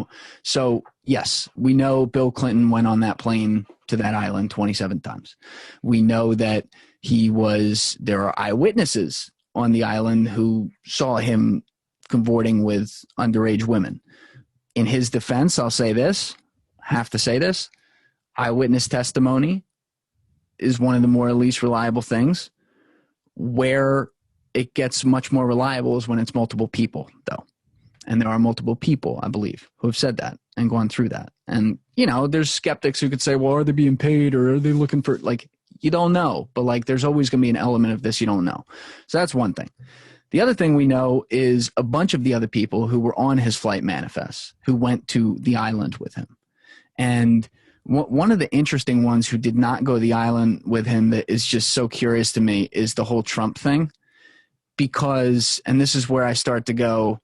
don't. So yes, we know Bill Clinton went on that plane to that island 27 times. We know that there are eyewitnesses on the island who saw him cavorting with underage women. In his defense, I'll say this, have to say this, eyewitness testimony is one of the more least reliable things. Where it gets much more reliable is when it's multiple people, though. And there are multiple people, I believe, who have said that and gone through that. And, you know, there's skeptics who could say, well, are they being paid or are they looking for, like, you don't know. But, like, there's always going to be an element of this you don't know. So that's one thing. The other thing we know is a bunch of the other people who were on his flight manifests who went to the island with him. And one of the interesting ones who did not go to the island with him that is just so curious to me is the whole Trump thing. Because, and this is where I start to go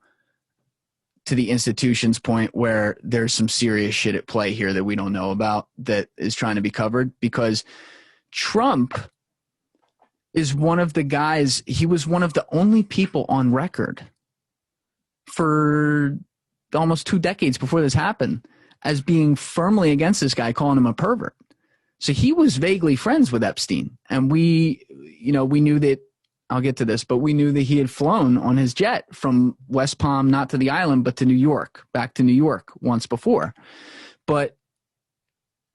to the institution's point where there's some serious shit at play here that we don't know about that is trying to be covered. Because Trump is one of the guys, he was one of the only people on record for almost 2 decades before this happened as being firmly against this guy, calling him a pervert. So he was vaguely friends with Epstein. And we knew that, I'll get to this, but we knew that he had flown on his jet from West Palm, not to the island, but to New York, back to New York once before. But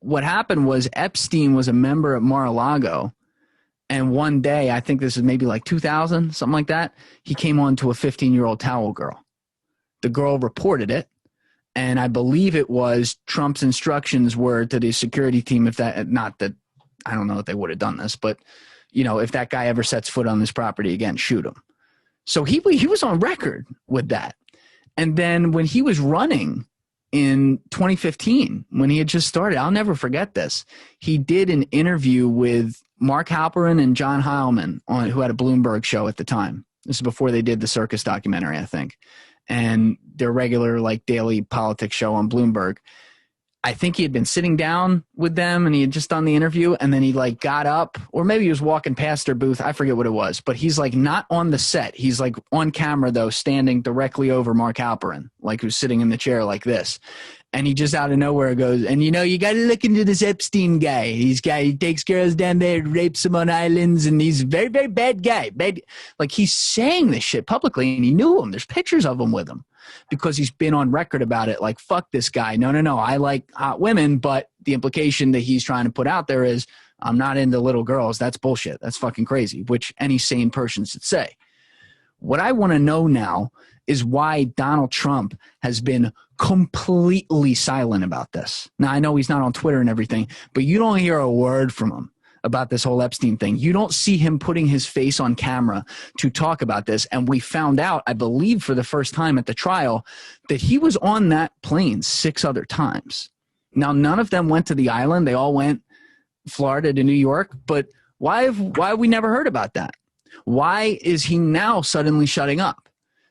what happened was Epstein was a member at Mar-a-Lago. And one day, I think this is maybe like 2000, something like that, he came on to a 15-year-old towel girl. The girl reported it. And I believe it was Trump's instructions were to the security team, if that, not that, I don't know if they would have done this, but, you know, if that guy ever sets foot on this property again, shoot him. So he was on record with that. And then when he was running in 2015, when he had just started, I'll never forget this. He did an interview with Mark Halperin and John Heilman, who had a Bloomberg show at the time. This is before they did the circus documentary, I think. And their regular, like, daily politics show on Bloomberg. I think he had been sitting down with them and he had just done the interview, and then he, like, got up, or maybe he was walking past their booth. I forget what it was, but he's, like, not on the set. He's, like, on camera, though, standing directly over Mark Halperin, like, who's sitting in the chair like this. And he just out of nowhere goes, and, you know, you got to look into this Epstein guy. He takes girls down there, rapes them on islands, and he's a very, very bad guy. Like, he's saying this shit publicly, and he knew him. There's pictures of him with him because he's been on record about it. Like, fuck this guy. No. I like hot women, but the implication that he's trying to put out there is I'm not into little girls. That's bullshit. That's fucking crazy, which any sane person should say. What I want to know now is why Donald Trump has been completely silent about this. Now, I know he's not on Twitter and everything, but you don't hear a word from him about this whole Epstein thing. You don't see him putting his face on camera to talk about this. And we found out, I believe for the first time at the trial, that he was on that plane 6 other times. Now, none of them went to the island. They all went Florida to New York. But why have we never heard about that? Why is he now suddenly shutting up?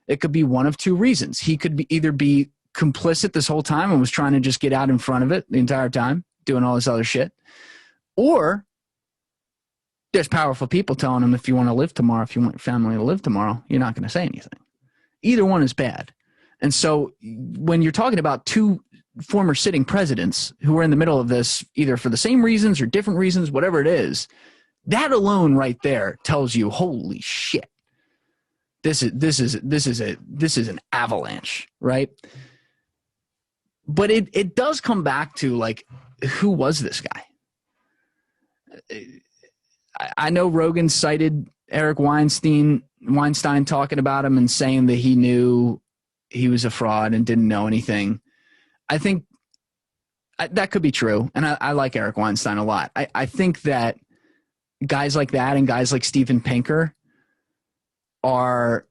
It could be one of 2 reasons. He could either be complicit this whole time and was trying to just get out in front of it the entire time, doing all this other shit. Or there's powerful people telling him, if you want to live tomorrow, if you want your family to live tomorrow, you're not going to say anything. Either one is bad. And so when you're talking about 2 former sitting presidents who are in the middle of this, either for the same reasons or different reasons, whatever it is, that alone right there tells you, holy shit. This is an avalanche, right? But it does come back to, like, who was this guy? I know Rogan cited Eric Weinstein talking about him and saying that he knew he was a fraud and didn't know anything. I think that could be true, and I like Eric Weinstein a lot. I think that guys like that and guys like Steven Pinker are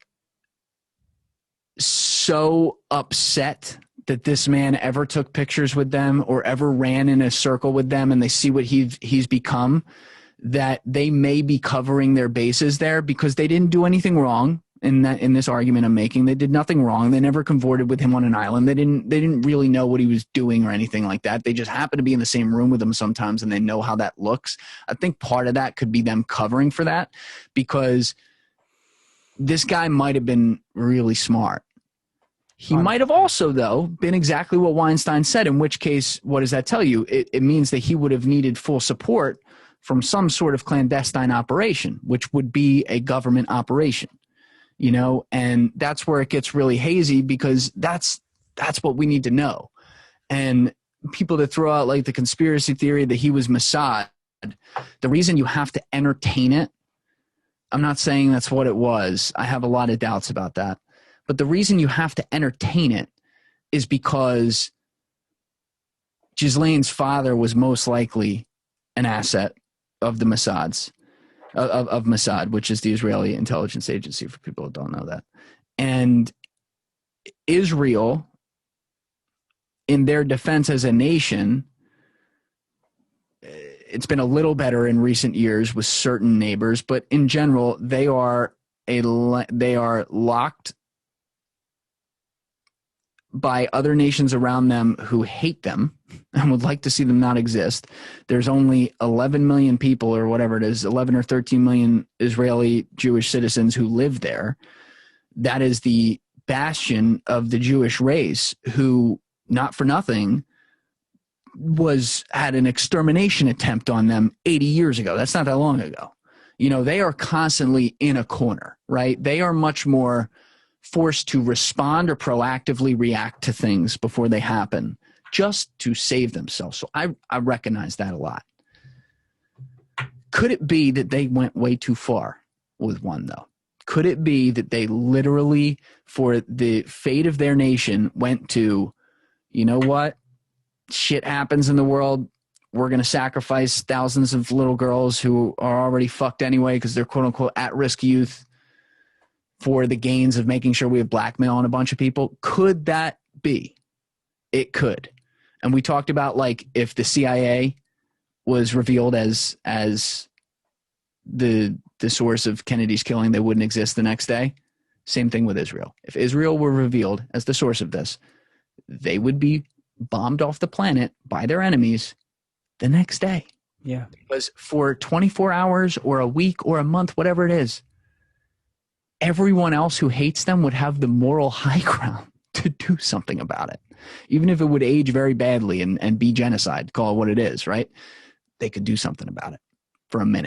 so upset that this man ever took pictures with them or ever ran in a circle with them, and they see what he's become, that they may be covering their bases there because they didn't do anything wrong in this argument I'm making. They did nothing wrong. They never cavorted with him on an island. They didn't really know what he was doing or anything like that. They just happened to be in the same room with him sometimes, and they know how that looks. I think part of that could be them covering for that, because this guy might have been really smart. He might have also, though, been exactly what Weinstein said, in which case, what does that tell you? It means that he would have needed full support from some sort of clandestine operation, which would be a government operation, you know, and that's where it gets really hazy, because that's what we need to know. And people that throw out like the conspiracy theory that he was Mossad, the reason you have to entertain it, I'm not saying that's what it was. I have a lot of doubts about that. But the reason you have to entertain it is because Ghislaine's father was most likely an asset of the Mossad's, of Mossad, which is the Israeli intelligence agency, for people who don't know that. And Israel, in their defense as a nation, it's been a little better in recent years with certain neighbors, but in general, they are locked by other nations around them who hate them and would like to see them not exist. There's only 11 million people, or whatever it is, 11 or 13 million Israeli Jewish citizens who live there. That is the bastion of the Jewish race, who, not for nothing, had an extermination attempt on them 80 years ago. That's not that long ago. You know, they are constantly in a corner, right? They are much more forced to respond or proactively react to things before they happen, just to save themselves. So I recognize that a lot. Could it be that they went way too far with one, though? Could it be that they literally, for the fate of their nation, went to, you know what? Shit happens in the world. We're going to sacrifice thousands of little girls who are already fucked anyway because they're quote-unquote at-risk youth for the gains of making sure we have blackmail on a bunch of people. Could that be? It could. And we talked about, like, if the CIA was revealed as the source of Kennedy's killing, they wouldn't exist the next day. Same thing with Israel. If Israel were revealed as the source of this, they would be bombed off the planet by their enemies the next day. Yeah. Because for 24 hours or a week or a month, whatever it is, everyone else who hates them would have the moral high ground to do something about it. Even if it would age very badly and be genocide, call it what it is, right? They could do something about it for a minute.